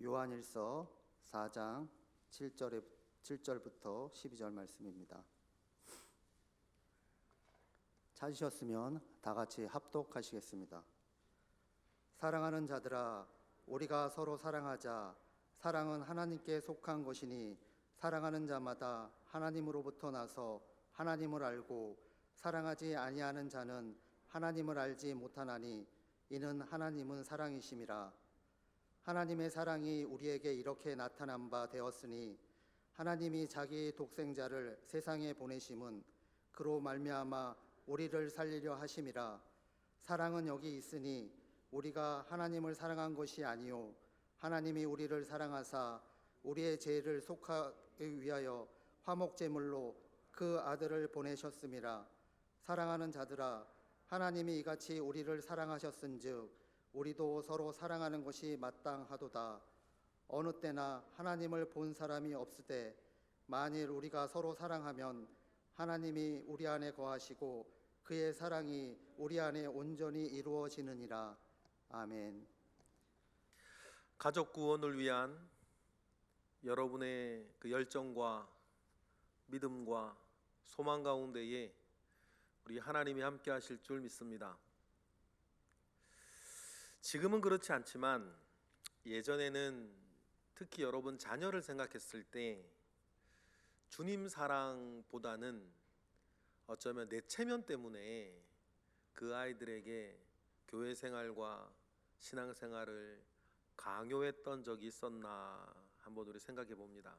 요한일서 4장 7절부터 12절 말씀입니다. 찾으셨으면 다 같이 합독하시겠습니다. 사랑하는 자들아, 우리가 서로 사랑하자. 사랑은 하나님께 속한 것이니 사랑하는 자마다 하나님으로부터 나서 하나님을 알고 사랑하지 아니하는 자는 하나님을 알지 못하나니 이는 하나님은 사랑이심이라. 하나님의 사랑이 우리에게 이렇게 나타난 바 되었으니 하나님이 자기 독생자를 세상에 보내심은 그로 말미암아 우리를 살리려 하심이라. 사랑은 여기 있으니 우리가 하나님을 사랑한 것이 아니요 하나님이 우리를 사랑하사 우리의 죄를 속하기 위하여 화목제물로 그 아들을 보내셨음이라. 사랑하는 자들아, 하나님이 이같이 우리를 사랑하셨은즉 우리도 서로 사랑하는 것이 마땅하도다. 어느 때나 하나님을 본 사람이 없으되 만일 우리가 서로 사랑하면 하나님이 우리 안에 거하시고 그의 사랑이 우리 안에 온전히 이루어지느니라. 아멘. 가족 구원을 위한 여러분의 그 열정과 믿음과 소망 가운데에 우리 하나님이 함께 하실 줄 믿습니다. 지금은 그렇지 않지만 예전에는 특히 여러분 자녀를 생각했을 때 주님 사랑보다는 어쩌면 내 체면 때문에 그 아이들에게 교회 생활과 신앙 생활을 강요했던 적이 있었나 한번 우리 생각해 봅니다.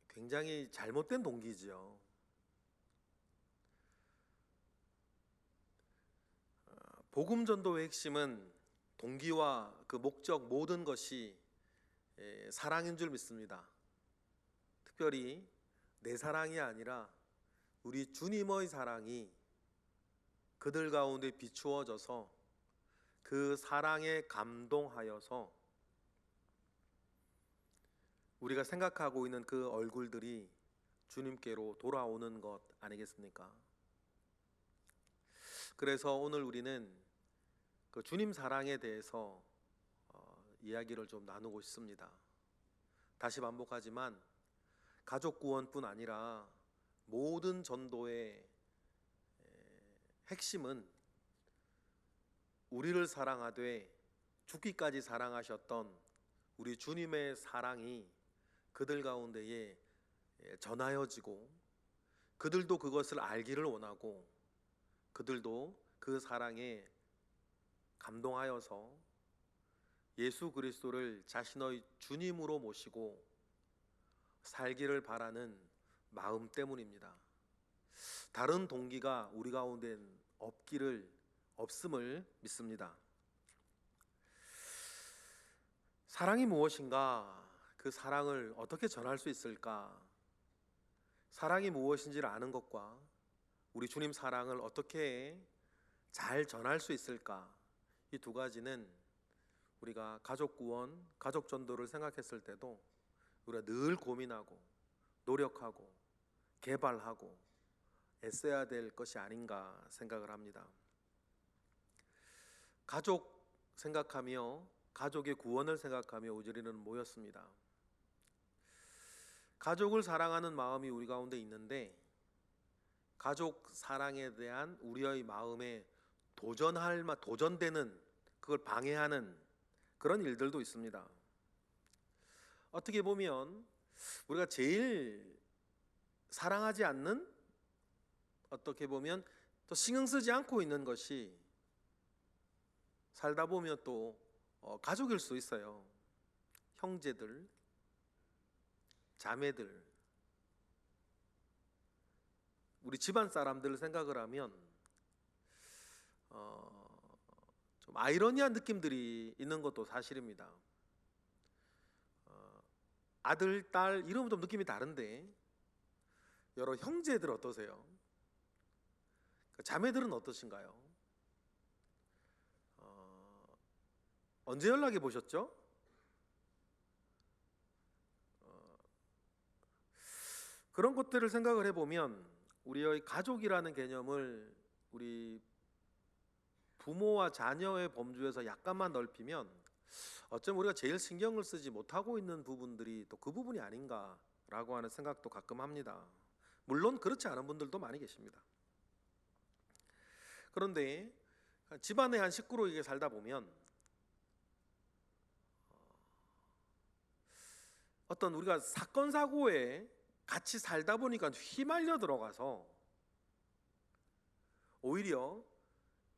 굉장히 잘못된 동기지요. 복음 전도의 핵심은 동기와 그 목적 모든 것이 사랑인 줄 믿습니다. 특별히 내 사랑이 아니라 우리 주님의 사랑이 그들 가운데 비추어져서 그 사랑에 감동하여서 우리가 생각하고 있는 그 얼굴들이 주님께로 돌아오는 것 아니겠습니까? 그래서 오늘 우리는 그 주님 사랑에 대해서 이야기를 좀 나누고 싶습니다. 다시 반복하지만 가족 구원뿐 아니라 모든 전도의 핵심은 우리를 사랑하되 죽기까지 사랑하셨던 우리 주님의 사랑이 그들 가운데에 전하여지고 그들도 그것을 알기를 원하고 그들도 그 사랑에 감동하여서 예수 그리스도를 자신의 주님으로 모시고 살기를 바라는 마음 때문입니다. 다른 동기가 우리 가운데 없음을 믿습니다. 사랑이 무엇인가? 그 사랑을 어떻게 전할 수 있을까? 사랑이 무엇인지를 아는 것과 우리 주님 사랑을 어떻게 잘 전할 수 있을까? 이 두 가지는 우리가 가족 구원, 가족 전도를 생각했을 때도 우리가 늘 고민하고 노력하고 개발하고 애써야 될 것이 아닌가 생각을 합니다. 가족 생각하며 가족의 구원을 생각하며 우리는 모였습니다. 가족을 사랑하는 마음이 우리 가운데 있는데 가족 사랑에 대한 우리의 마음에 도전되는 그걸 방해하는 그런 일들도 있습니다. 어떻게 보면 우리가 제일 사랑하지 않는, 어떻게 보면 또 신경 쓰지 않고 있는 것이 살다 보면 또 가족일 수 있어요. 형제들, 자매들, 우리 집안 사람들을 생각을 하면 좀 아이러니한 느낌들이 있는 것도 사실입니다. 아들, 딸 이러면 좀 느낌이 다른데 여러 형제들 어떠세요? 자매들은 어떠신가요? 언제 연락해 보셨죠? 그런 것들을 생각을 해보면 우리의 가족이라는 개념을 우리 부모와 자녀의 범주에서 약간만 넓히면 어쩌면 우리가 제일 신경을 쓰지 못하고 있는 부분들이 또 그 부분이 아닌가라고 하는 생각도 가끔 합니다. 물론 그렇지 않은 분들도 많이 계십니다. 그런데 집안의 한 식구로 살다 보면 어떤 우리가 사건 사고에 같이 살다 보니까 휘말려 들어가서 오히려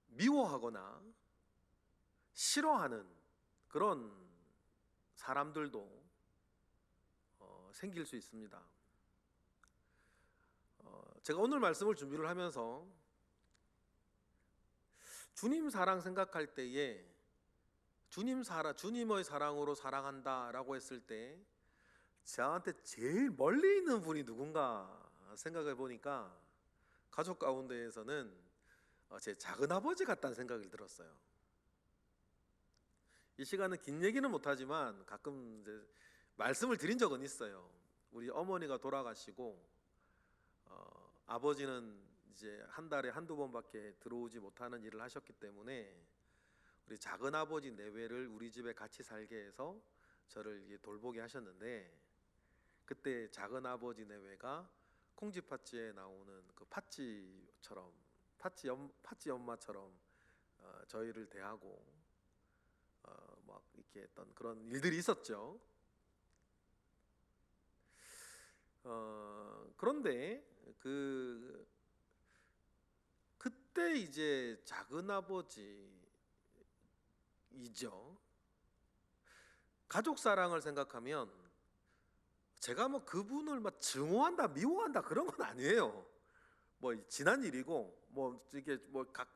미워하거나 싫어하는 그런 사람들도 생길 수 있습니다. 제가 오늘 말씀을 준비를 하면서 주님 사랑 생각할 때에 주님의 사랑으로 사랑한다라고 했을 때 저한테 제일 멀리 있는 분이 누군가 생각해 보니까 가족 가운데에서는 제 작은아버지 같다는 생각이 들었어요. 이 시간은 긴 얘기는 못하지만 가끔 이제 말씀을 드린 적은 있어요. 우리 어머니가 돌아가시고 아버지는 이제 한 달에 한두 번밖에 들어오지 못하는 일을 하셨기 때문에 우리 작은아버지 내외를 우리 집에 같이 살게 해서 저를 돌보게 하셨는데, 그때 작은아버지 내외가 콩쥐팥쥐에 나오는 그 팥쥐처럼 팥쥐 엄마처럼 저희를 대하고 막 이렇게 했던 그런 일들이 있었죠. 그런데 그때 이제 작은아버지이죠. 가족 사랑을 생각하면 제가 뭐 그분을 막 증오한다, 미워한다 그런 건 아니에요. 뭐 지난 일이고 뭐 이게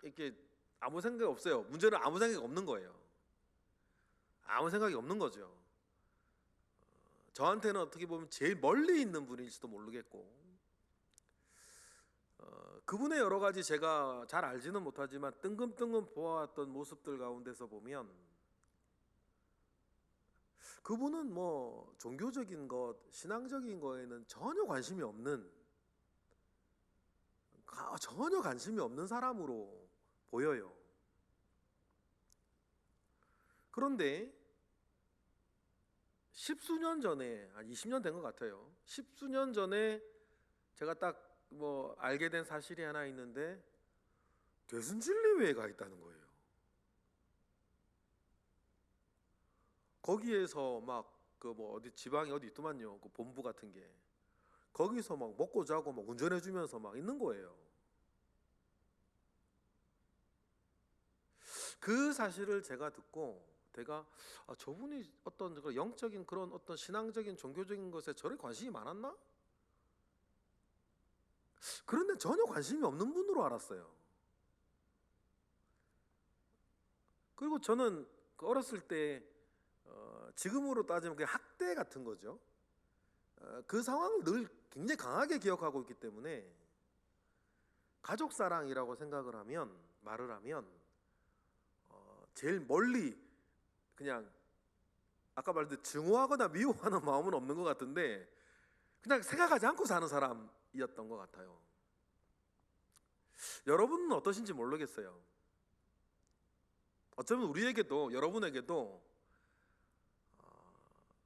이렇게 아무 생각 없어요. 문제는 아무 생각이 없는 거예요. 아무 생각이 없는 거죠. 저한테는 어떻게 보면 제일 멀리 있는 분일지도 모르겠고, 그분의 여러 가지 제가 잘 알지는 못하지만 뜬금뜬금 보아왔던 모습들 가운데서 보면 그분은 뭐 종교적인 것, 신앙적인 거에는 전혀 관심이 없는 사람으로 보여요. 그런데 십수년 전에, 한 20년 된 것 같아요. 십수년 전에 제가 딱 뭐 알게 된 사실이 하나 있는데, 되순진리회에 가 있다는 거예요. 거기에서 막 그 뭐 어디 지방이 어디 있더만요. 그 본부 같은 게. 거기서 막 먹고 자고 막 운전해 주면서 막 있는 거예요. 그 사실을 제가 듣고 제가 저분이 어떤 영적인 그런 어떤 신앙적인 종교적인 것에 저를 관심이 많았나? 그런데 전혀 관심이 없는 분으로 알았어요. 그리고 저는 어렸을 때 지금으로 따지면 그냥 학대 같은 거죠. 그 상황을 늘 굉장히 강하게 기억하고 있기 때문에 가족 사랑이라고 생각을 하면, 말을 하면 제일 멀리 그냥 아까 말했듯 증오하거나 미워하는 마음은 없는 것 같은데 그냥 생각하지 않고 사는 사람이었던 것 같아요. 여러분은 어떠신지 모르겠어요. 어쩌면 우리에게도, 여러분에게도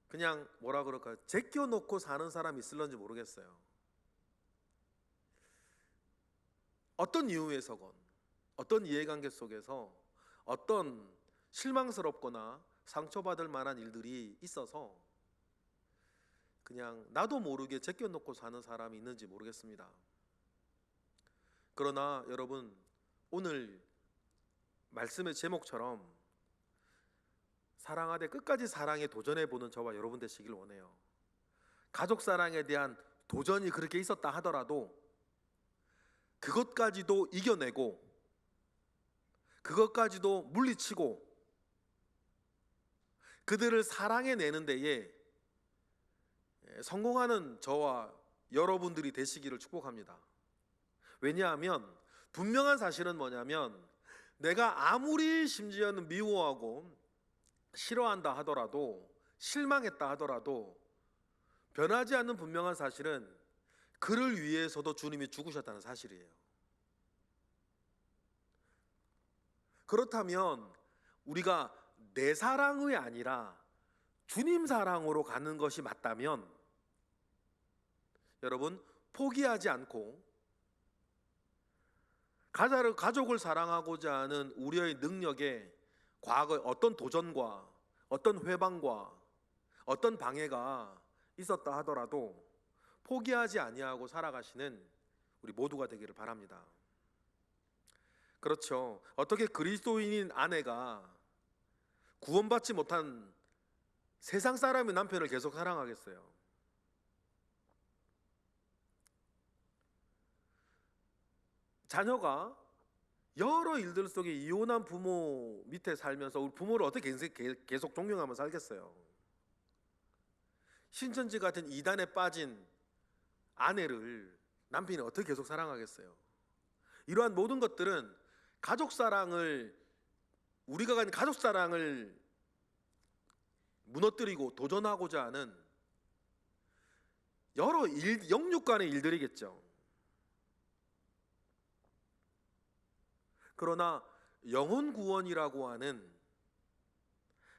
그냥 뭐라 그럴까요? 제껴놓고 사는 사람이 있을런지 모르겠어요. 어떤 이유에서건, 어떤 이해관계 속에서 어떤 실망스럽거나 상처받을 만한 일들이 있어서 그냥 나도 모르게 제껴놓고 사는 사람이 있는지 모르겠습니다. 그러나 여러분, 오늘 말씀의 제목처럼 사랑하되 끝까지 사랑에 도전해보는 저와 여러분 되시길 원해요. 가족 사랑에 대한 도전이 그렇게 있었다 하더라도 그것까지도 이겨내고 그것까지도 물리치고 그들을 사랑해내는 데에 성공하는 저와 여러분들이 되시기를 축복합니다. 왜냐하면 분명한 사실은 뭐냐면, 내가 아무리 심지어는 미워하고 싫어한다 하더라도, 실망했다 하더라도 변하지 않는 분명한 사실은 그를 위해서도 주님이 죽으셨다는 사실이에요. 그렇다면 우리가 내 사랑이 아니라 주님 사랑으로 가는 것이 맞다면 여러분, 포기하지 않고 가족을 사랑하고자 하는 우리의 능력에 과거에 어떤 도전과 어떤 회방과 어떤 방해가 있었다 하더라도 포기하지 아니하고 살아가시는 우리 모두가 되기를 바랍니다. 그렇죠. 어떻게 그리스도인인 아내가 구원받지 못한 세상 사람의 남편을 계속 사랑하겠어요? 자녀가 여러 일들 속에 이혼한 부모 밑에 살면서 우리 부모를 어떻게 계속 존경하며 살겠어요? 신천지 같은 이단에 빠진 아내를 남편이 어떻게 계속 사랑하겠어요? 이러한 모든 것들은 우리가 가진 가족 사랑을 무너뜨리고 도전하고자 하는 여러 영육 간의 일들이겠죠. 그러나 영혼 구원이라고 하는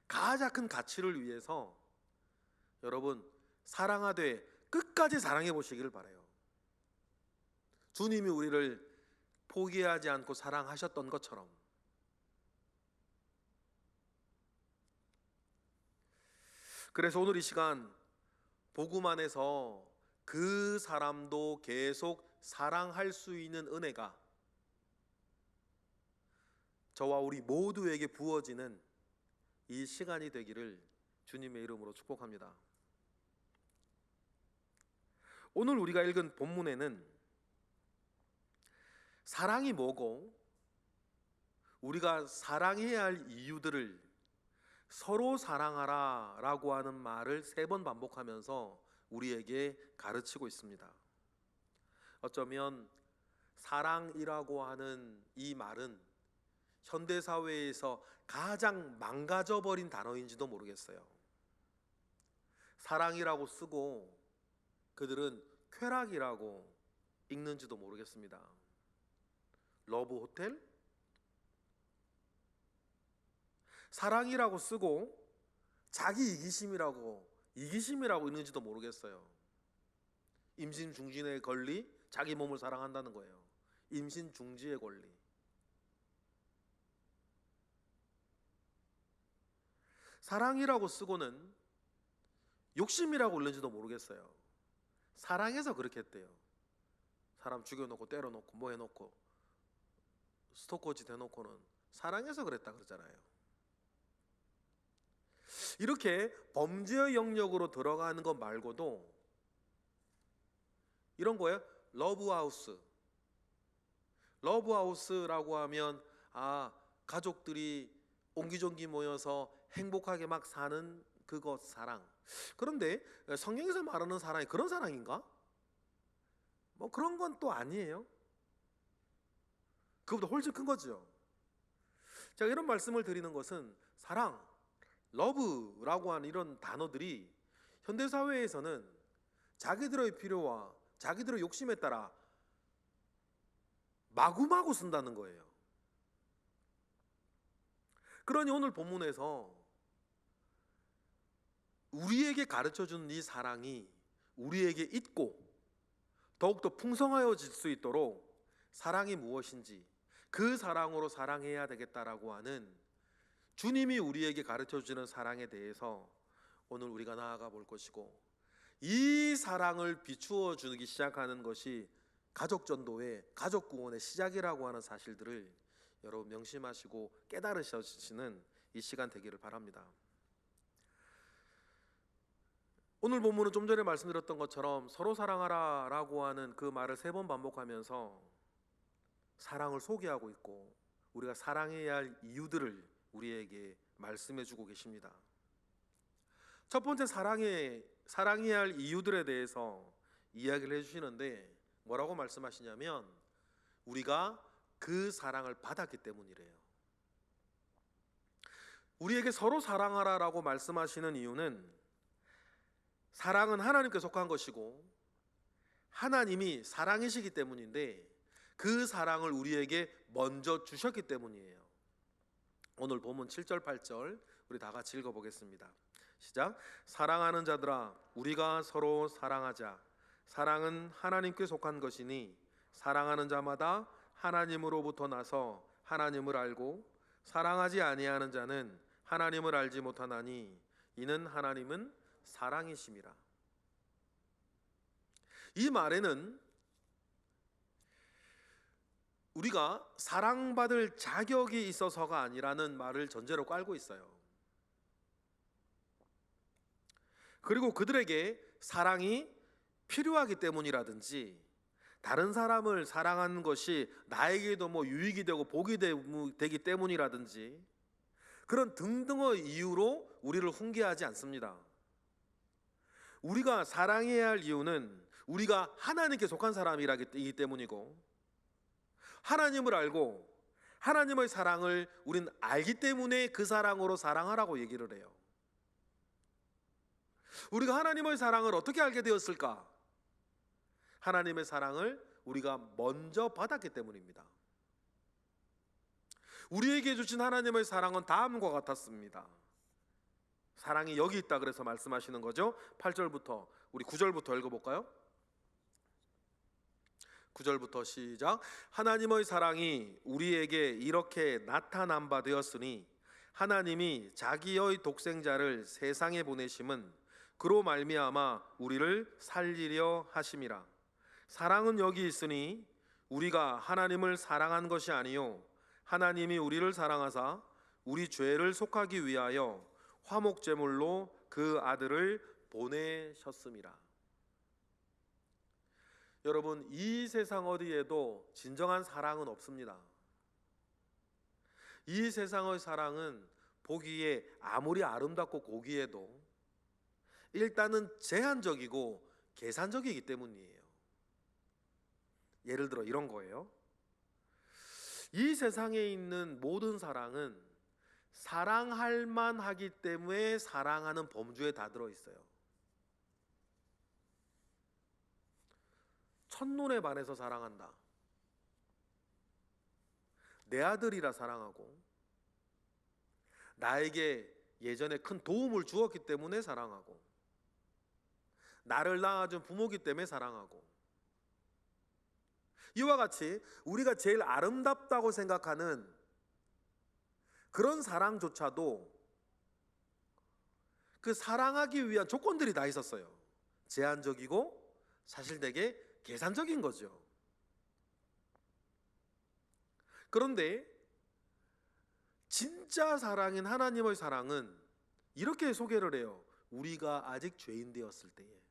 가장 큰 가치를 위해서 여러분, 사랑하되 끝까지 사랑해 보시기를 바라요. 주님이 우리를 포기하지 않고 사랑하셨던 것처럼. 그래서 오늘 이 시간 복음 안에서 그 사람도 계속 사랑할 수 있는 은혜가 저와 우리 모두에게 부어지는 이 시간이 되기를 주님의 이름으로 축복합니다. 오늘 우리가 읽은 본문에는 사랑이 뭐고 우리가 사랑해야 할 이유들을 서로 사랑하라 라고 하는 말을 3번 반복하면서 우리에게 가르치고 있습니다. 어쩌면 사랑이라고 하는 이 말은 현대사회에서 가장 망가져버린 단어인지도 모르겠어요. 사랑이라고 쓰고 그들은 쾌락이라고 읽는지도 모르겠습니다. 러브 호텔? 사랑이라고 쓰고 자기 이기심이라고 읽는지도 모르겠어요. 임신 중지의 권리, 자기 몸을 사랑한다는 거예요. 임신 중지의 권리. 사랑이라고 쓰고는 욕심이라고 읽는지도 모르겠어요. 사랑해서 그렇게 했대요. 사람 죽여놓고 때려놓고 뭐 해놓고 스토커짓 해놓고는 사랑해서 그랬다 그러잖아요. 이렇게 범죄의 영역으로 들어가는 것 말고도 이런 거예요. 러브하우스라고 하면 가족들이 옹기종기 모여서 행복하게 막 사는 그것 사랑. 그런데 성경에서 말하는 사랑이 그런 사랑인가? 뭐 그런 건 또 아니에요. 그것보다 훨씬 큰 거죠. 제가 이런 말씀을 드리는 것은 사랑, 러브라고 하는 이런 단어들이 현대사회에서는 자기들의 필요와 자기들의 욕심에 따라 마구마구 쓴다는 거예요. 그러니 오늘 본문에서 우리에게 가르쳐주는 이 사랑이 우리에게 있고 더욱더 풍성하여질 수 있도록 사랑이 무엇인지 그 사랑으로 사랑해야 되겠다라고 하는 주님이 우리에게 가르쳐주는 사랑에 대해서 오늘 우리가 나아가 볼 것이고, 이 사랑을 비추어 주기 시작하는 것이 가족전도의 가족구원의 시작이라고 하는 사실들을 여러분 명심하시고 깨달으시는 이 시간 되기를 바랍니다. 오늘 본문은 좀 전에 말씀드렸던 것처럼 서로 사랑하라 라고 하는 그 말을 3번 반복하면서 사랑을 소개하고 있고 우리가 사랑해야 할 이유들을 우리에게 말씀해 주고 계십니다. 첫 번째 사랑해야 할 이유들에 대해서 이야기를 해주시는데 뭐라고 말씀하시냐면 우리가 그 사랑을 받았기 때문이래요. 우리에게 서로 사랑하라 라고 말씀하시는 이유는 사랑은 하나님께 속한 것이고 하나님이 사랑이시기 때문인데 그 사랑을 우리에게 먼저 주셨기 때문이에요. 오늘 본문 7절 8절 우리 다 같이 읽어보겠습니다. 시작. 사랑하는 자들아 우리가 서로 사랑하자. 사랑은 하나님께 속한 것이니 사랑하는 자마다 하나님으로부터 나서 하나님을 알고 사랑하지 아니하는 자는 하나님을 알지 못하나니 이는 하나님은 사랑이심이라. 이 말에는 우리가 사랑받을 자격이 있어서가 아니라는 말을 전제로 깔고 있어요. 그리고 그들에게 사랑이 필요하기 때문이라든지 다른 사람을 사랑하는 것이 나에게도 유익이 되고 복이 되기 때문이라든지 그런 등등의 이유로 우리를 훈계하지 않습니다. 우리가 사랑해야 할 이유는 우리가 하나님께 속한 사람이기 때문이고 하나님을 알고 하나님의 사랑을 우린 알기 때문에 그 사랑으로 사랑하라고 얘기를 해요. 우리가 하나님의 사랑을 어떻게 알게 되었을까? 하나님의 사랑을 우리가 먼저 받았기 때문입니다. 우리에게 주신 하나님의 사랑은 다음과 같았습니다. 사랑이 여기 있다 그래서 말씀하시는 거죠. 8절부터 우리 9절부터 읽어볼까요? 9절부터 시작. 하나님의 사랑이 우리에게 이렇게 나타난 바 되었으니 하나님이 자기의 독생자를 세상에 보내심은 그로 말미암아 우리를 살리려 하심이라. 사랑은 여기 있으니 우리가 하나님을 사랑한 것이 아니요 하나님이 우리를 사랑하사 우리 죄를 속하기 위하여 화목제물로 그 아들을 보내셨음이라. 여러분, 이 세상 어디에도 진정한 사랑은 없습니다. 이 세상의 사랑은 보기에 아무리 아름답고 고귀해도 일단은 제한적이고 계산적이기 때문이에요. 예를 들어 이런 거예요. 이 세상에 있는 모든 사랑은 사랑할 만하기 때문에 사랑하는 범주에 다 들어있어요. 첫눈에 반해서 사랑한다. 내 아들이라 사랑하고 나에게 예전에 큰 도움을 주었기 때문에 사랑하고 나를 낳아준 부모기 때문에 사랑하고 이와 같이 우리가 제일 아름답다고 생각하는 그런 사랑조차도 그 사랑하기 위한 조건들이 다 있었어요. 제한적이고 사실되게 계산적인 거죠. 그런데 진짜 사랑인 하나님의 사랑은 이렇게 소개를 해요. 우리가 아직 죄인 되었을 때에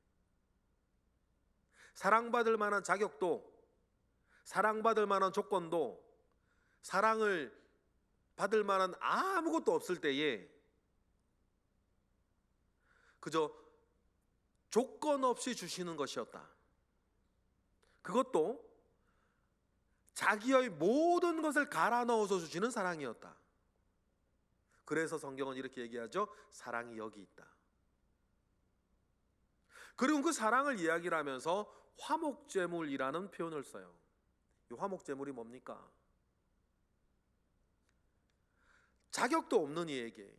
사랑받을 만한 자격도 사랑받을 만한 조건도 사랑을 받을 만한 아무것도 없을 때에 그저 조건 없이 주시는 것이었다. 그것도 자기의 모든 것을 갈아 넣어서 주시는 사랑이었다. 그래서 성경은 이렇게 얘기하죠. 사랑이 여기 있다. 그리고 그 사랑을 이야기를 하면서 화목제물이라는 표현을 써요. 이 화목제물이 뭡니까? 자격도 없는 이에게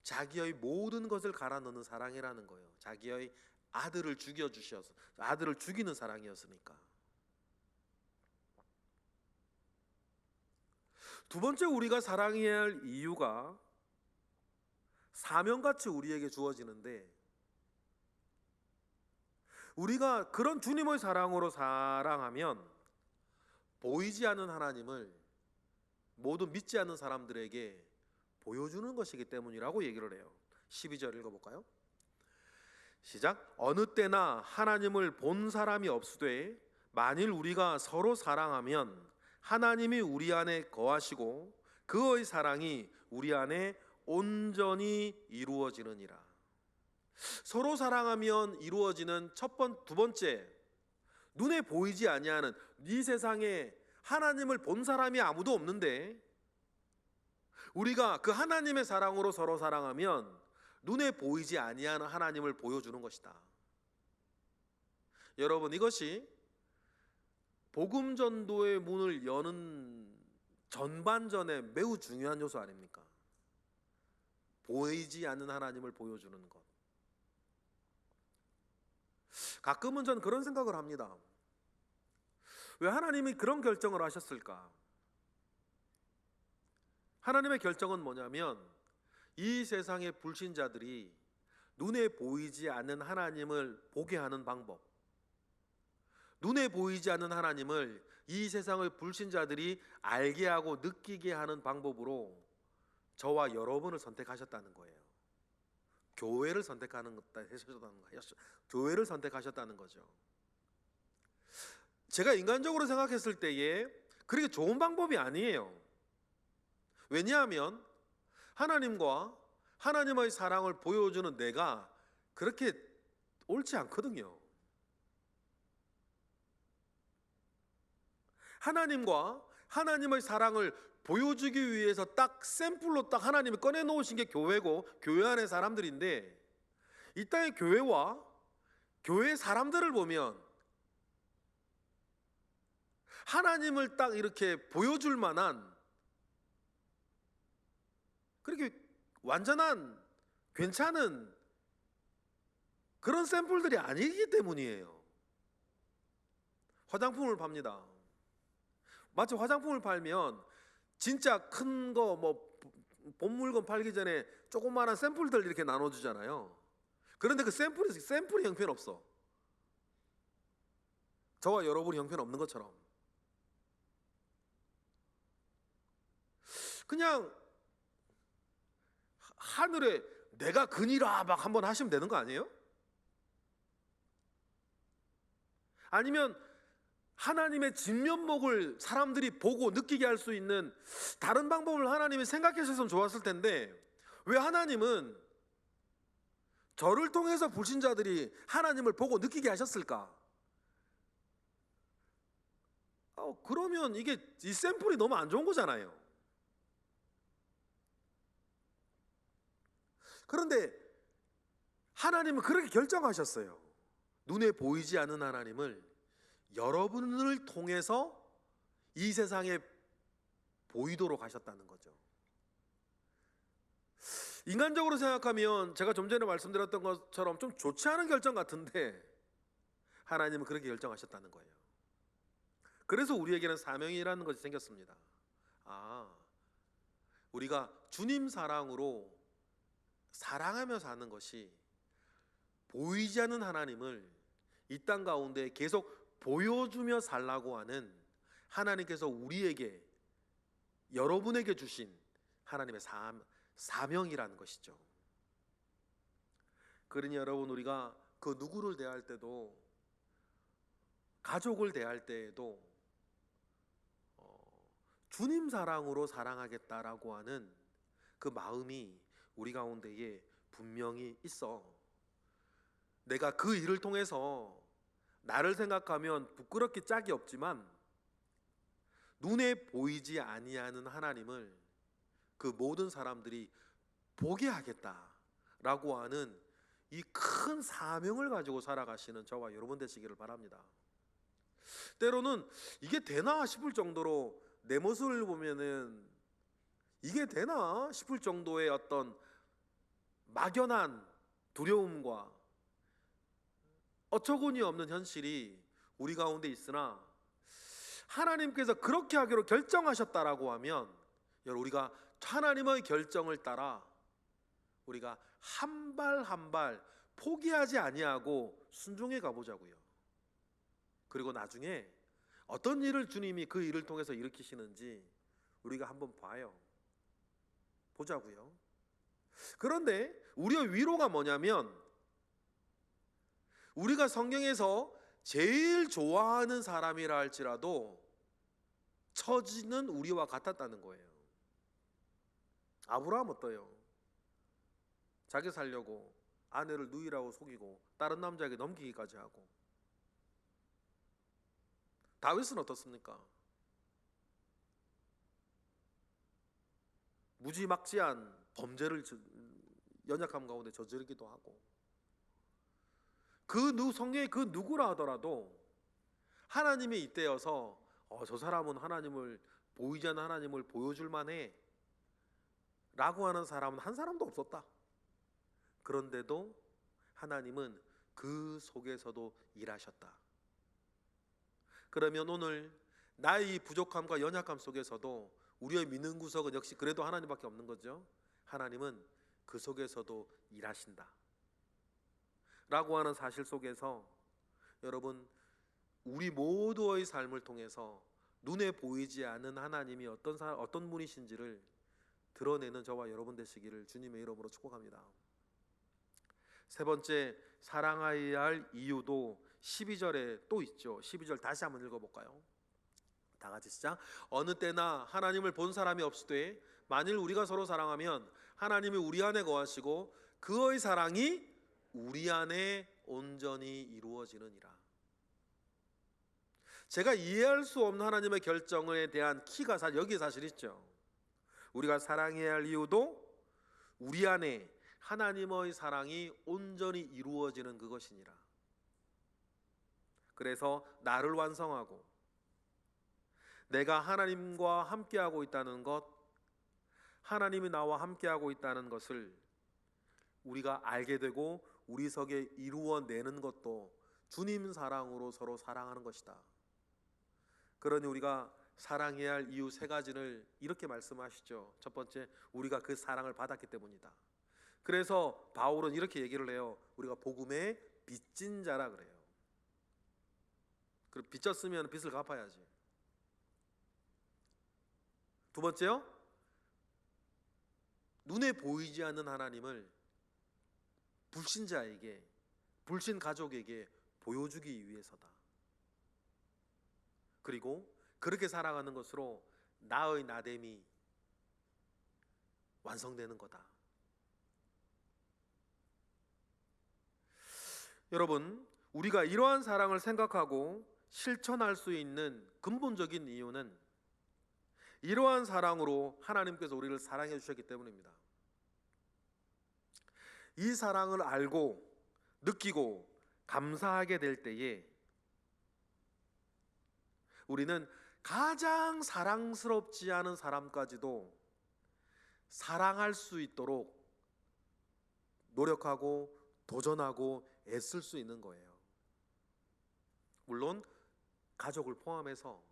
자기의 모든 것을 갈아 넣는 사랑이라는 거예요. 자기의 아들을 죽여주셔서 아들을 죽이는 사랑이었으니까. 두 번째 우리가 사랑해야 할 이유가 사명같이 우리에게 주어지는데 우리가 그런 주님의 사랑으로 사랑하면 보이지 않는 하나님을 모두 믿지 않는 사람들에게 보여주는 것이기 때문이라고 얘기를 해요. 12절 읽어볼까요? 시작. 어느 때나 하나님을 본 사람이 없으되 만일 우리가 서로 사랑하면 하나님이 우리 안에 거하시고 그의 사랑이 우리 안에 온전히 이루어지느니라. 서로 사랑하면 이루어지는 두 번째, 눈에 보이지 아니하는 이 세상에 하나님을 본 사람이 아무도 없는데 우리가 그 하나님의 사랑으로 서로 사랑하면 눈에 보이지 아니하는 하나님을 보여주는 것이다. 여러분, 이것이 복음 전도의 문을 여는 전반전에 매우 중요한 요소 아닙니까? 보이지 않는 하나님을 보여주는 것. 가끔은 전 그런 생각을 합니다. 왜 하나님이 그런 결정을 하셨을까? 하나님의 결정은 뭐냐면 이 세상의 불신자들이 눈에 보이지 않는 하나님을 보게 하는 방법, 눈에 보이지 않는 하나님을 이 세상의 불신자들이 알게 하고 느끼게 하는 방법으로 저와 여러분을 선택하셨다는 거예요. 교회를 선택하셨다는 거죠. 제가 인간적으로 생각했을 때에 그렇게 좋은 방법이 아니에요. 왜냐하면 하나님과 하나님의 사랑을 보여주는 내가 그렇게 옳지 않거든요. 하나님과 하나님의 사랑을 보여주기 위해서 딱 샘플로 딱 하나님이 꺼내 놓으신 게 교회고 교회 안의 사람들인데, 이 땅의 교회와 교회 사람들을 보면 하나님을 딱 이렇게 보여줄 만한 그렇게 완전한 괜찮은 그런 샘플들이 아니기 때문이에요. 화장품을 팝니다. 마치 화장품을 팔면 진짜 큰 거 본 물건 팔기 전에 조그마한 샘플들 이렇게 나눠주잖아요. 그런데 그 샘플이 형편없어. 저와 여러분이 형편없는 것처럼 그냥 하늘에 내가 그니라 막 한번 하시면 되는 거 아니에요? 아니면 하나님의 진면목을 사람들이 보고 느끼게 할 수 있는 다른 방법을 하나님이 생각해 주셨으면 좋았을 텐데, 왜 하나님은 저를 통해서 불신자들이 하나님을 보고 느끼게 하셨을까? 그러면 이게 이 샘플이 너무 안 좋은 거잖아요. 그런데 하나님은 그렇게 결정하셨어요. 눈에 보이지 않는 하나님을 여러분을 통해서 이 세상에 보이도록 하셨다는 거죠. 인간적으로 생각하면 제가 좀 전에 말씀드렸던 것처럼 좀 좋지 않은 결정 같은데 하나님은 그렇게 결정하셨다는 거예요. 그래서 우리에게는 사명이라는 것이 생겼습니다. 우리가 주님 사랑으로 사랑하며 사는 것이 보이지 않는 하나님을 이 땅 가운데 계속 보여주며 살라고 하는 하나님께서 우리에게, 여러분에게 주신 하나님의 사명이라는 것이죠. 그러니 여러분, 우리가 그 누구를 대할 때도, 가족을 대할 때에도 주님 사랑으로 사랑하겠다라고 하는 그 마음이 우리 가운데에 분명히 있어. 내가 그 일을 통해서 나를 생각하면 부끄럽기 짝이 없지만 눈에 보이지 아니하는 하나님을 그 모든 사람들이 보게 하겠다라고 하는 이 큰 사명을 가지고 살아가시는 저와 여러분 되시기를 바랍니다. 때로는 이게 되나 싶을 정도로 내 모습을 보면은 이게 되나 싶을 정도의 어떤 막연한 두려움과 어처구니 없는 현실이 우리 가운데 있으나, 하나님께서 그렇게 하기로 결정하셨다라고 하면 여러분, 우리가 하나님의 결정을 따라 우리가 한 발 한 발 포기하지 아니하고 순종해 가보자고요. 그리고 나중에 어떤 일을 주님이 그 일을 통해서 일으키시는지 우리가 한번 보자고요. 그런데 우리의 위로가 뭐냐면, 우리가 성경에서 제일 좋아하는 사람이라 할지라도 처지는 우리와 같았다는 거예요. 아브라함 어때요? 자기 살려고 아내를 누이라고 속이고 다른 남자에게 넘기기까지 하고. 다윗은 어떻습니까? 무지막지한 범죄를 연약함 가운데 저지르기도 하고. 성경의 그 누구라 하더라도 하나님이 이때여서 저 사람은 하나님을 보이지 않는 하나님을 보여줄 만해 라고 하는 사람은 한 사람도 없었다. 그런데도 하나님은 그 속에서도 일하셨다. 그러면 오늘 나의 이 부족함과 연약함 속에서도 우리의 믿는 구석은 역시 그래도 하나님밖에 없는 거죠. 하나님은 그 속에서도 일하신다 라고 하는 사실 속에서 여러분, 우리 모두의 삶을 통해서 눈에 보이지 않는 하나님이 어떤 분이신지를 드러내는 저와 여러분 되시기를 주님의 이름으로 축복합니다. 세 번째, 사랑해야 할 이유도 12절에 또 있죠. 12절 다시 한번 읽어볼까요? 다 같이 시작. 어느 때나 하나님을 본 사람이 없으되 만일 우리가 서로 사랑하면 하나님이 우리 안에 거하시고 그의 사랑이 우리 안에 온전히 이루어지느니라. 제가 이해할 수 없는 하나님의 결정에 대한 키가 여기에 사실 있죠. 우리가 사랑해야 할 이유도 우리 안에 하나님의 사랑이 온전히 이루어지는 그것이니라. 그래서 나를 완성하고 내가 하나님과 함께하고 있다는 것, 하나님이 나와 함께하고 있다는 것을 우리가 알게 되고 우리 속에 이루어내는 것도 주님 사랑으로 서로 사랑하는 것이다. 그러니 우리가 사랑해야 할 이유 세 가지를 이렇게 말씀하시죠. 첫 번째, 우리가 그 사랑을 받았기 때문이다. 그래서 바울은 이렇게 얘기를 해요. 우리가 복음의 빚진 자라 그래요. 그리고 빚졌으면 빚을 갚아야지. 두 번째요, 눈에 보이지 않는 하나님을 불신자에게, 불신 가족에게 보여주기 위해서다. 그리고 그렇게 살아가는 것으로 나의 나됨이 완성되는 거다. 여러분, 우리가 이러한 사랑을 생각하고 실천할 수 있는 근본적인 이유는 이러한 사랑으로 하나님께서 우리를 사랑해 주셨기 때문입니다. 이 사랑을 알고 느끼고 감사하게 될 때에 우리는 가장 사랑스럽지 않은 사람까지도 사랑할 수 있도록 노력하고 도전하고 애쓸 수 있는 거예요. 물론 가족을 포함해서.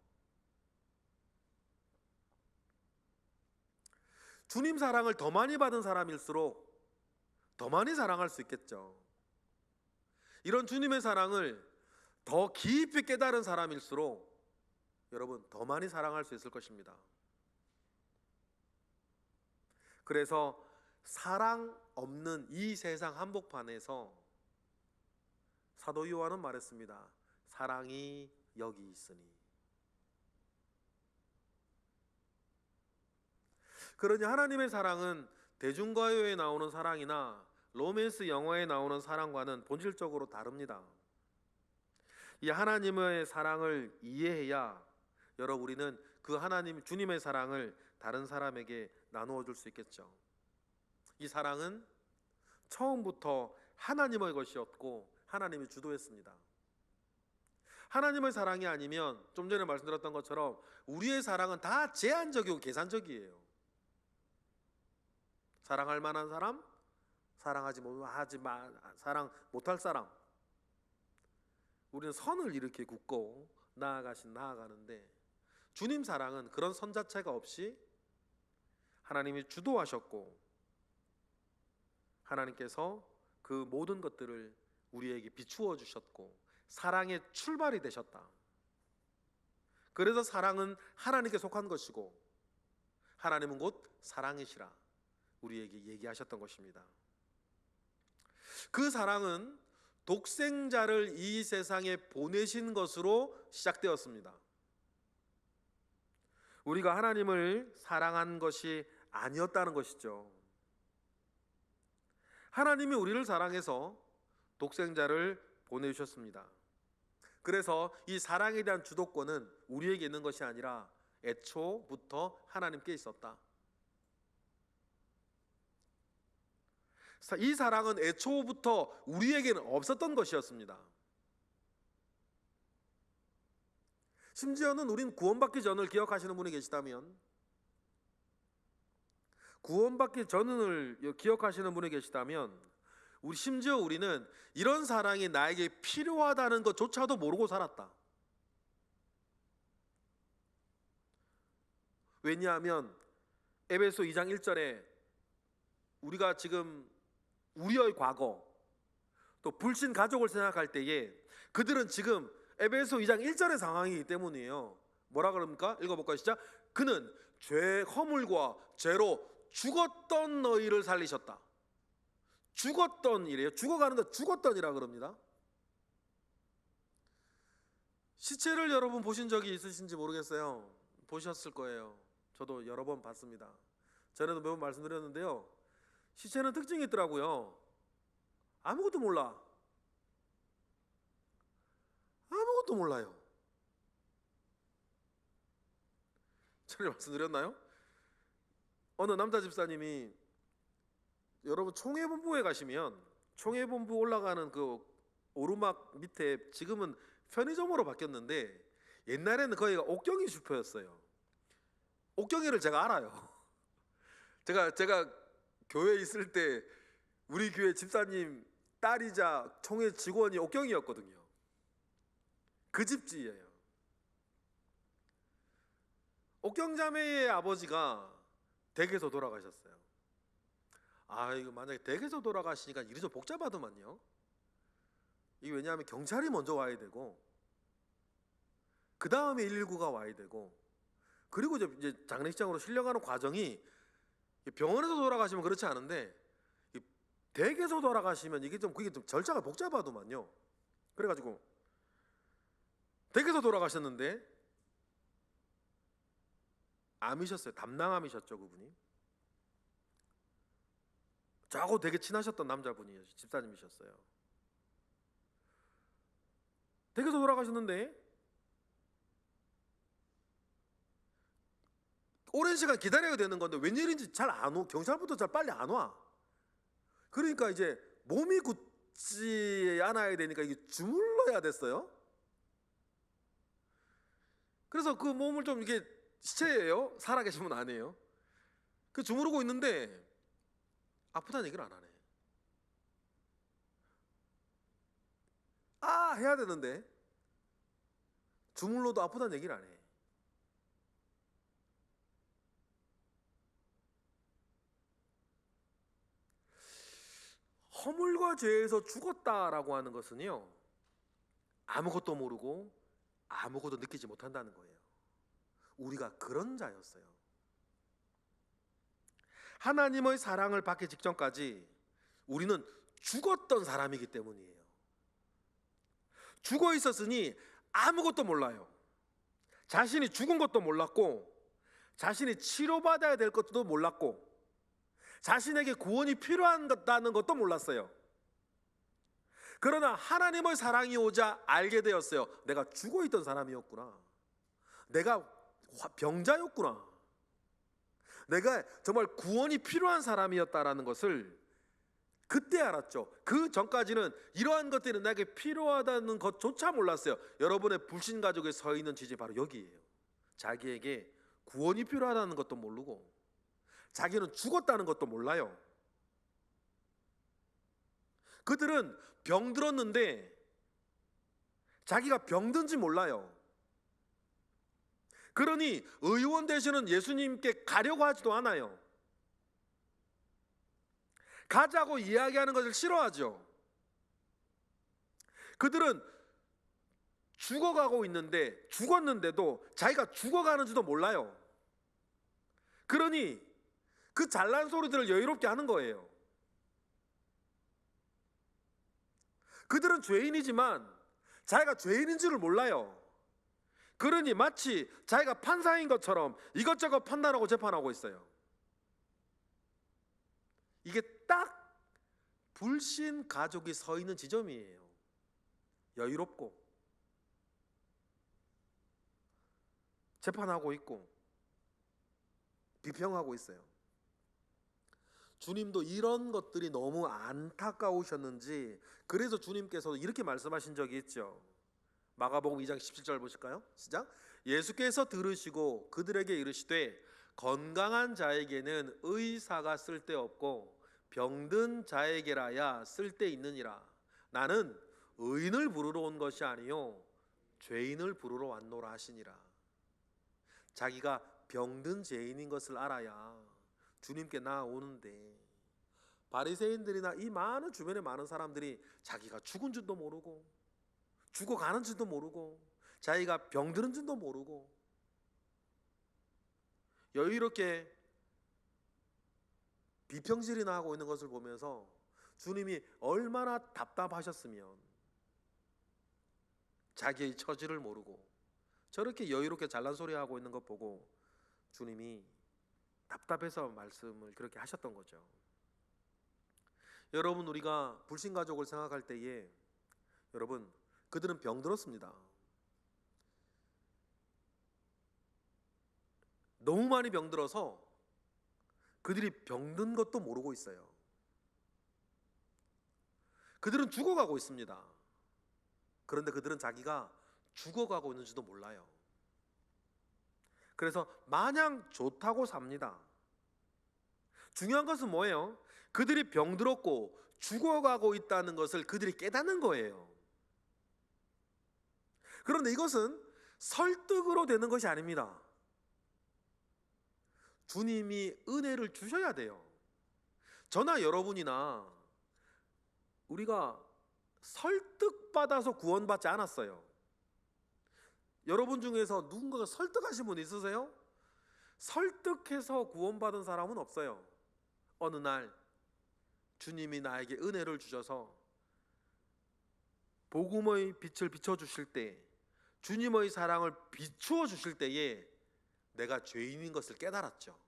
주님 사랑을 더 많이 받은 사람일수록 더 많이 사랑할 수 있겠죠. 이런 주님의 사랑을 더 깊이 깨달은 사람일수록 여러분 더 많이 사랑할 수 있을 것입니다. 그래서 사랑 없는 이 세상 한복판에서 사도 요한은 말했습니다. 사랑이 여기 있으니. 그러니 하나님의 사랑은 대중가요에 나오는 사랑이나 로맨스 영화에 나오는 사랑과는 본질적으로 다릅니다. 이 하나님의 사랑을 이해해야 여러분 우리는 그 하나님 주님의 사랑을 다른 사람에게 나누어 줄 수 있겠죠. 이 사랑은 처음부터 하나님의 것이었고 하나님이 주도했습니다. 하나님의 사랑이 아니면 좀 전에 말씀드렸던 것처럼 우리의 사랑은 다 제한적이고 계산적이에요. 사랑할 만한 사람, 사랑 못할 사람. 우리는 선을 이렇게 긋고 나아가는데 주님 사랑은 그런 선 자체가 없이 하나님이 주도하셨고 하나님께서 그 모든 것들을 우리에게 비추어 주셨고 사랑의 출발이 되셨다. 그래서 사랑은 하나님께 속한 것이고 하나님은 곧 사랑이시라 우리에게 얘기하셨던 것입니다. 그 사랑은 독생자를 이 세상에 보내신 것으로 시작되었습니다. 우리가 하나님을 사랑한 것이 아니었다는 것이죠. 하나님이 우리를 사랑해서 독생자를 보내주셨습니다. 그래서 이 사랑에 대한 주도권은 우리에게 있는 것이 아니라 애초부터 하나님께 있었다. 이 사랑은 애초부터 우리에게는 없었던 것이었습니다. 심지어는 우린 구원받기 전을 기억하시는 분이 계시다면, 구원받기 전을 기억하시는 분이 계시다면, 심지어 우리는 이런 사랑이 나에게 필요하다는 것조차도 모르고 살았다. 왜냐하면 에베소 2장 1절에 우리가 지금 우리의 과거, 또 불신 가족을 생각할 때에 그들은 지금 에베소 2장 1절의 상황이기 때문이에요. 뭐라 그럽니까? 읽어볼까요? 시작. 그는 죄 허물과 죄로 죽었던 너희를 살리셨다. 죽었던 이래요. 죽어가는 거 죽었던이라 그럽니다. 시체를 여러분 보신 적이 있으신지 모르겠어요. 보셨을 거예요. 저도 여러 번 봤습니다. 전에도 몇 번 말씀드렸는데요, 시체는 특징이 있더라고요. 아무것도 몰라. 아무것도 몰라요. 전에 말씀드렸나요? 어느 남자 집사님이, 여러분 총회본부에 가시면 총회본부 올라가는 그 오르막 밑에 지금은 편의점으로 바뀌었는데 옛날에는 거기가 옥경이 슈퍼였어요. 옥경이를 제가 알아요. 제가 교회에 있을 때 우리 교회 집사님 딸이자 총회 직원이 옥경이었거든요. 그 집지예요. 옥경 자매의 아버지가 댁에서 돌아가셨어요. 이거 만약에 댁에서 돌아가시니까 일이 좀 복잡하더만요. 이게 왜냐하면 경찰이 먼저 와야 되고, 그 다음에 119가 와야 되고, 그리고 이제 장례식장으로 실려가는 과정이, 병원에서 돌아가시면 그렇지 않은데 댁에서 돌아가시면 그게 좀 절차가 복잡하더만요. 그래가지고 댁에서 돌아가셨는데 암이셨어요. 담낭암이셨죠, 그분이. 저하고 되게 친하셨던 남자분이에요. 집사님이셨어요. 댁에서 돌아가셨는데 오랜 시간 기다려야 되는 건데 웬일인지 잘 안 와. 경찰부터 잘 빨리 안 와. 그러니까 이제 몸이 굳지 않아야 되니까 이게 주물러야 됐어요. 그래서 그 몸을 좀 이게 시체예요. 살아계신 분 아니에요. 그 주무르고 있는데 아프다는 얘기를 안 하네. 해야 되는데 주물러도 아프다는 얘기를 안 해. 허물과 죄에서 죽었다라고 하는 것은요, 아무것도 모르고 아무것도 느끼지 못한다는 거예요. 우리가 그런 자였어요. 하나님의 사랑을 받기 직전까지 우리는 죽었던 사람이기 때문이에요. 죽어 있었으니 아무것도 몰라요. 자신이 죽은 것도 몰랐고, 자신이 치료받아야 될 것도 몰랐고, 자신에게 구원이 필요하다는 것도 몰랐어요. 그러나 하나님의 사랑이 오자 알게 되었어요. 내가 죽어있던 사람이었구나. 내가 병자였구나. 내가 정말 구원이 필요한 사람이었다라는 것을 그때 알았죠. 그 전까지는 이러한 것들이 나에게 필요하다는 것조차 몰랐어요. 여러분의 불신 가족에 서 있는 지점이 바로 여기예요. 자기에게 구원이 필요하다는 것도 모르고, 자기는 죽었다는 것도 몰라요. 그들은 병들었는데 자기가 병든지 몰라요. 그러니 의원 되시는 예수님께 가려고 하지도 않아요. 가자고 이야기하는 것을 싫어하죠. 그들은 죽어가고 있는데, 죽었는데도 자기가 죽어가는지도 몰라요. 그러니 그 잘난 소리들을 여유롭게 하는 거예요. 그들은 죄인이지만 자기가 죄인인 줄을 몰라요. 그러니 마치 자기가 판사인 것처럼 이것저것 판단하고 재판하고 있어요. 이게 딱 불신 가족이 서 있는 지점이에요. 여유롭고 재판하고 있고 비평하고 있어요. 주님도 이런 것들이 너무 안타까우셨는지, 그래서 주님께서 이렇게 말씀하신 적이 있죠. 마가복음 2장 17절 보실까요? 시작. 예수께서 들으시고 그들에게 이르시되 건강한 자에게는 의사가 쓸데없고 병든 자에게라야 쓸데있느니라. 나는 의인을 부르러 온 것이 아니요 죄인을 부르러 왔노라 하시니라. 자기가 병든 죄인인 것을 알아야 주님께 나아오는데, 바리새인들이나 이 많은 주변에 많은 사람들이 자기가 죽은 줄도 모르고 죽어가는 줄도 모르고 자기가 병드는 줄도 모르고 여유롭게 비평질이나 하고 있는 것을 보면서 주님이 얼마나 답답하셨으면 자기의 처지를 모르고 저렇게 여유롭게 잘난 소리 하고 있는 것 보고 주님이 답답해서 말씀을 그렇게 하셨던 거죠. 여러분, 우리가 불신가족을 생각할 때에 여러분, 그들은 병들었습니다. 너무 많이 병들어서 그들이 병든 것도 모르고 있어요. 그들은 죽어가고 있습니다. 그런데 그들은 자기가 죽어가고 있는지도 몰라요. 그래서 마냥 좋다고 삽니다. 중요한 것은 뭐예요? 그들이 병들었고 죽어가고 있다는 것을 그들이 깨닫는 거예요. 그런데 이것은 설득으로 되는 것이 아닙니다. 주님이 은혜를 주셔야 돼요. 저나 여러분이나 우리가 설득받아서 구원받지 않았어요. 여러분 중에서 누군가가 설득하신 분 있으세요? 설득해서 구원받은 사람은 없어요. 어느 날 주님이 나에게 은혜를 주셔서 복음의 빛을 비춰주실 때, 주님의 사랑을 비추어 주실 때에 내가 죄인인 것을 깨달았죠.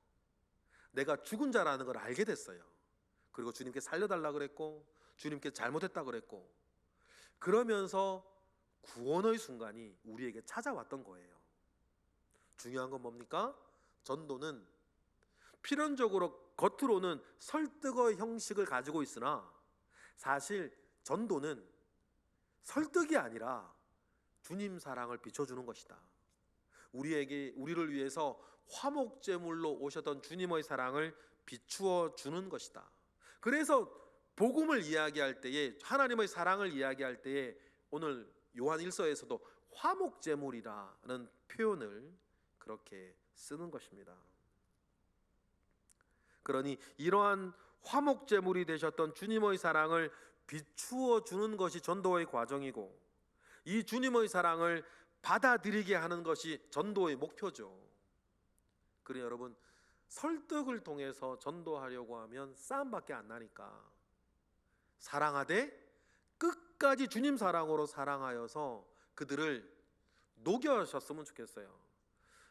내가 죽은 자라는 걸 알게 됐어요. 그리고 주님께 살려달라 그랬고 주님께 잘못했다 그랬고, 그러면서 구원의 순간이 우리에게 찾아왔던 거예요. 중요한 건 뭡니까? 전도는 필연적으로 겉으로는 설득의 형식을 가지고 있으나 사실 전도는 설득이 아니라 주님 사랑을 비춰주는 것이다. 우리를 위해서 화목제물로 오셨던 주님의 사랑을 비추어 주는 것이다. 그래서 복음을 이야기할 때에, 하나님의 사랑을 이야기할 때에 오늘 요한 1서에서도 화목제물이라는 표현을 그렇게 쓰는 것입니다. 그러니 이러한 화목제물이 되셨던 주님의 사랑을 비추어 주는 것이 전도의 과정이고, 이 주님의 사랑을 받아들이게 하는 것이 전도의 목표죠. 그래 여러분, 설득을 통해서 전도하려고 하면 싸움밖에 안 나니까 사랑하되 끝까지 주님 사랑으로 사랑하여서 그들을 녹여셨으면 좋겠어요.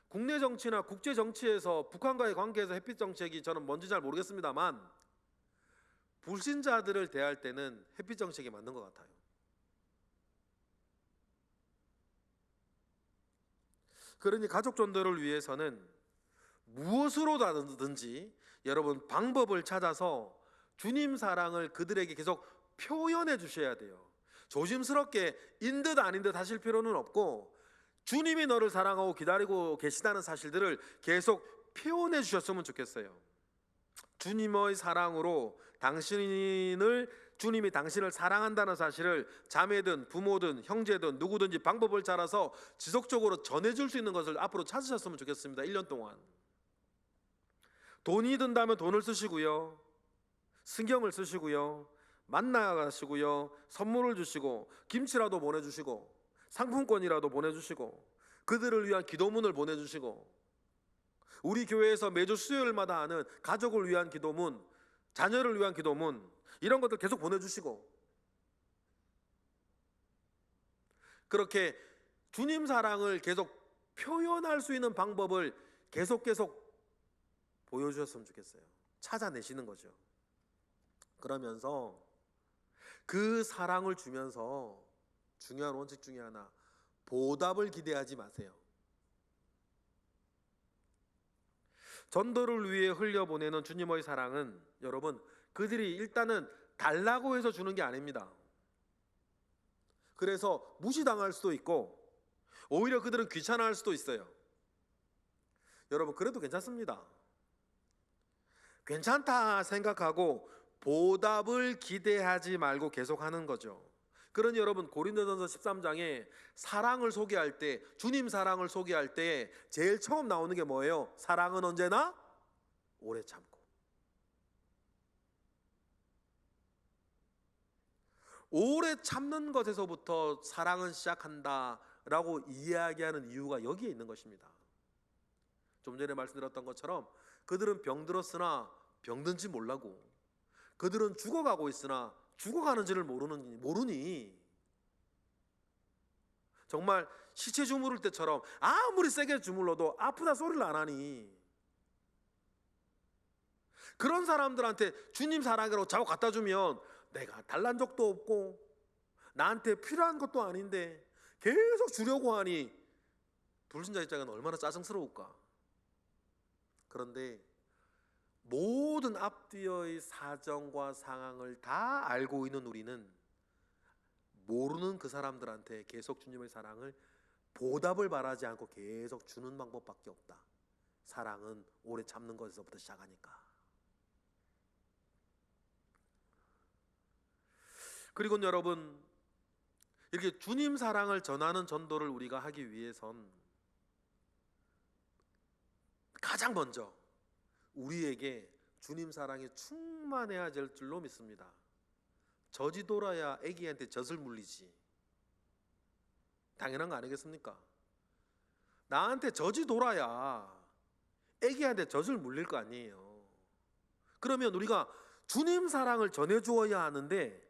국내 정치나 국제 정치에서 북한과의 관계에서 햇빛 정책이 저는 뭔지 잘 모르겠습니다만 불신자들을 대할 때는 햇빛 정책이 맞는 것 같아요. 그러니 가족 전도를 위해서는 무엇으로든지 여러분 방법을 찾아서 주님 사랑을 그들에게 계속 표현해 주셔야 돼요. 조심스럽게 인 듯 아닌 듯 하실 필요는 없고, 주님이 너를 사랑하고 기다리고 계시다는 사실들을 계속 표현해 주셨으면 좋겠어요. 주님의 사랑으로 주님이 당신을 사랑한다는 사실을 자매든 부모든 형제든 누구든지 방법을 찾아서 지속적으로 전해줄 수 있는 것을 앞으로 찾으셨으면 좋겠습니다. 1년 동안 돈이 든다면 돈을 쓰시고요, 신경을 쓰시고요, 만나가시고요, 선물을 주시고 김치라도 보내주시고 상품권이라도 보내주시고 그들을 위한 기도문을 보내주시고, 우리 교회에서 매주 수요일마다 하는 가족을 위한 기도문, 자녀를 위한 기도문, 이런 것들 계속 보내주시고, 그렇게 주님 사랑을 계속 표현할 수 있는 방법을 계속 보여주셨으면 좋겠어요. 찾아내시는 거죠. 그러면서 그 사랑을 주면서 중요한 원칙 중에 하나, 보답을 기대하지 마세요. 전도를 위해 흘려보내는 주님의 사랑은 여러분, 그들이 일단은 달라고 해서 주는 게 아닙니다. 그래서 무시당할 수도 있고 오히려 그들은 귀찮아할 수도 있어요. 여러분, 그래도 괜찮습니다. 괜찮다 생각하고 보답을 기대하지 말고 계속하는 거죠. 그러니 여러분, 고린도전서 13장에 사랑을 소개할 때, 주님 사랑을 소개할 때 제일 처음 나오는 게 뭐예요? 사랑은 언제나 오래 참고. 오래 참는 것에서부터 사랑은 시작한다라고 이야기하는 이유가 여기에 있는 것입니다. 좀 전에 말씀드렸던 것처럼 그들은 병들었으나 병든지 몰라고, 그들은 죽어가고 있으나 죽어가는지를 모르니 정말 시체 주무를 때처럼 아무리 세게 주물러도 아프다 소리를 안 하니, 그런 사람들한테 주님 사랑이라고 자꾸 갖다 주면 내가 달란 적도 없고 나한테 필요한 것도 아닌데 계속 주려고 하니 불신자 입장에는 얼마나 짜증스러울까. 그런데 모든 앞뒤의 사정과 상황을 다 알고 있는 우리는 모르는 그 사람들한테 계속 주님의 사랑을 보답을 바라지 않고 계속 주는 방법밖에 없다. 사랑은 오래 참는 것에서부터 시작하니까. 그리고 여러분, 이렇게 주님 사랑을 전하는 전도를 우리가 하기 위해선 가장 먼저 우리에게 주님 사랑이 충만해야 될 줄로 믿습니다. 젖이 돌아야 애기한테 젖을 물리지. 당연한 거 아니겠습니까? 나한테 젖이 돌아야 애기한테 젖을 물릴 거 아니에요. 그러면 우리가 주님 사랑을 전해주어야 하는데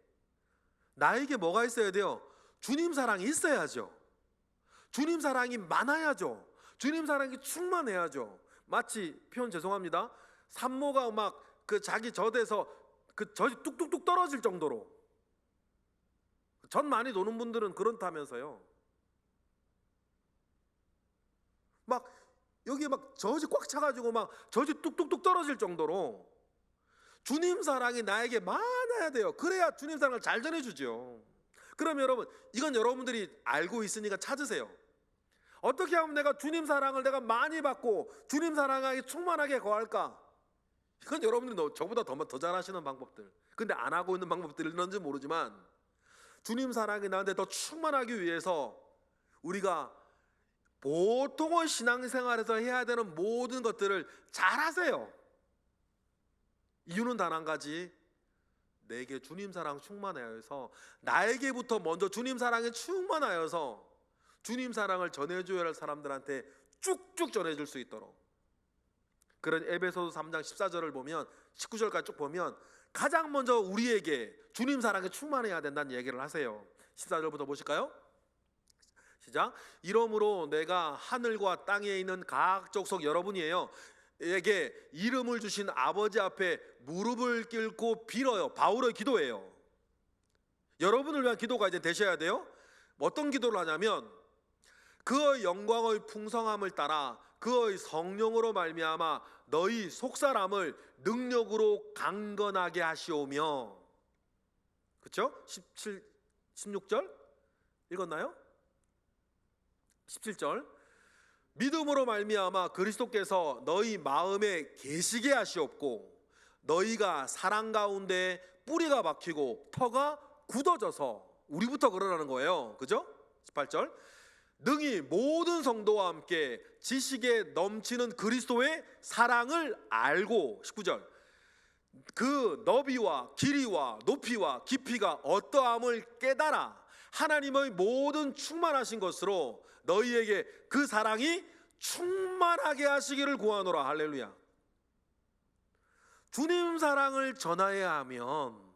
나에게 뭐가 있어야 돼요? 주님 사랑이 있어야죠. 주님 사랑이 많아야죠. 주님 사랑이 충만해야죠. 마치, 표현 죄송합니다, 산모가 막 그 자기 젖에서 그 젖이 뚝뚝뚝 떨어질 정도로, 젖 많이 도는 분들은 그렇다면서요. 막 여기 막 젖이 꽉 차가지고 막 젖이 뚝뚝뚝 떨어질 정도로 주님 사랑이 나에게 많아야 돼요. 그래야 주님 사랑을 잘 전해주죠. 그럼 여러분, 이건 여러분들이 알고 있으니까 찾으세요. 어떻게 하면 내가 주님 사랑을 내가 많이 받고 주님 사랑에 충만하게 거할까? 이건 여러분들이 저보다 더 잘하시는 방법들, 근데 안 하고 있는 방법들이 있는지 모르지만, 주님 사랑이 나한테 더 충만하기 위해서 우리가 보통의 신앙생활에서 해야 되는 모든 것들을 잘 하세요. 이유는 단 한 가지, 내게 주님 사랑 충만하여서, 나에게부터 먼저 주님 사랑이 충만하여서 주님 사랑을 전해줘야 할 사람들한테 쭉쭉 전해줄 수 있도록. 그런 에베소서 3장 14절을 보면 19절까지 쭉 보면 가장 먼저 우리에게 주님 사랑이 충만해야 된다는 얘기를 하세요. 14절부터 보실까요? 시작. 이러므로 내가 하늘과 땅에 있는 각 족속 여러분이에요 에게 이름을 주신 아버지 앞에 무릎을 꿇고 빌어요. 바울의 기도예요. 여러분을 위한 기도가 이제 되셔야 돼요. 어떤 기도를 하냐면, 그의 영광의 풍성함을 따라 그의 성령으로 말미암아 너희 속사람을 능력으로 강건하게 하시오며. 그렇죠? 16절 읽었나요? 17절. 믿음으로 말미암아 그리스도께서 너희 마음에 계시게 하시옵고 너희가 사랑 가운데 뿌리가 박히고 터가 굳어져서, 우리부터 그러라는 거예요. 그죠? 18절. 능히 모든 성도와 함께 지식에 넘치는 그리스도의 사랑을 알고. 19절. 그 너비와 길이와 높이와 깊이가 어떠함을 깨달아 하나님의 모든 충만하신 것으로 너희에게 그 사랑이 충만하게 하시기를 구하노라. 할렐루야. 주님 사랑을 전해야 하면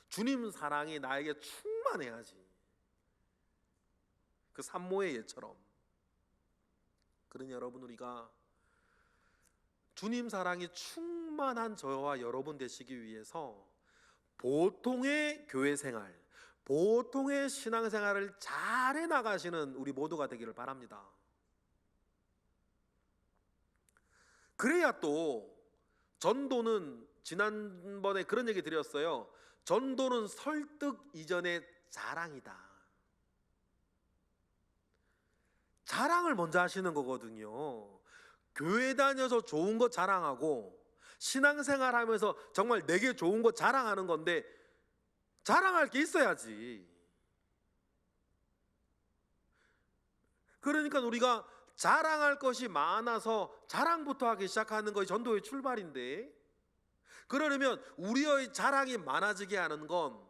주님 사랑이 나에게 충만해야지. 그 산모의 예처럼. 그러니 여러분, 우리가 주님 사랑이 충만한 저와 여러분 되시기 위해서 보통의 교회 생활, 보통의 신앙생활을 잘해 나가시는 우리 모두가 되기를 바랍니다. 그래야 또 전도는, 지난번에 그런 얘기 드렸어요. 전도는 설득 이전의 자랑이다. 자랑을 먼저 하시는 거거든요. 교회 다녀서 좋은 거 자랑하고 신앙생활 하면서 정말 내게 좋은 거 자랑하는 건데, 자랑할 게 있어야지. 그러니까 우리가 자랑할 것이 많아서 자랑부터 하기 시작하는 것이 전도의 출발인데, 그러려면 우리의 자랑이 많아지게 하는 건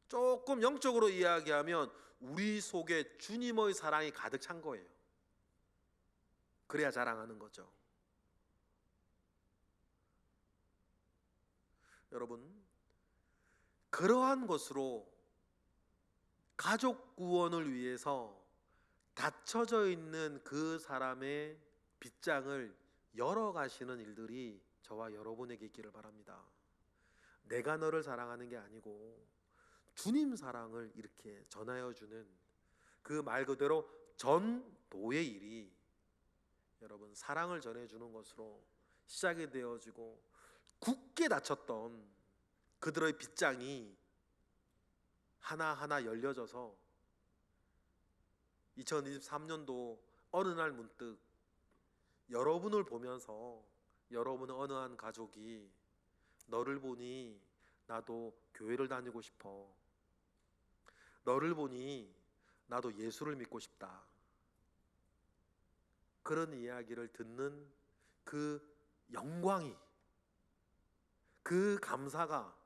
조금 영적으로 이야기하면 우리 속에 주님의 사랑이 가득 찬 거예요. 그래야 자랑하는 거죠. 여러분, 그러한 것으로 가족 구원을 위해서 닫혀져 있는 그 사람의 빗장을 열어가시는 일들이 저와 여러분에게 있기를 바랍니다. 내가 너를 사랑하는 게 아니고 주님 사랑을 이렇게 전하여 주는 그 말 그대로 전도의 일이 여러분 사랑을 전해주는 것으로 시작이 되어지고, 굳게 닫혔던 그들의 빗장이 하나하나 열려져서 2023년도 어느 날 문득 여러분을 보면서 여러분의 어느 한 가족이 너를 보니 나도 교회를 다니고 싶어, 너를 보니 나도 예수를 믿고 싶다, 그런 이야기를 듣는 그 영광이, 그 감사가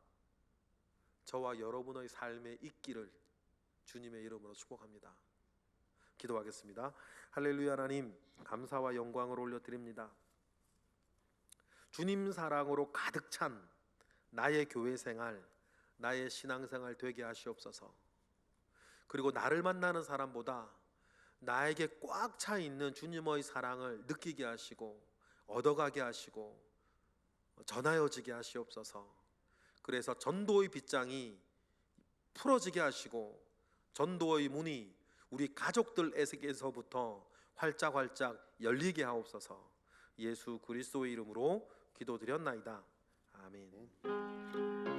저와 여러분의 삶에 있기를 주님의 이름으로 축복합니다. 기도하겠습니다. 할렐루야. 하나님, 감사와 영광을 올려드립니다. 주님 사랑으로 가득 찬 나의 교회 생활, 나의 신앙생활 되게 하시옵소서. 그리고 나를 만나는 사람보다 나에게 꽉 차 있는 주님의 사랑을 느끼게 하시고 얻어가게 하시고 전하여지게 하시옵소서. 그래서 전도의 빗장이 풀어지게 하시고 전도의 문이 우리 가족들에게서부터 활짝활짝 열리게 하옵소서. 예수 그리스도의 이름으로 기도드렸나이다. 아멘.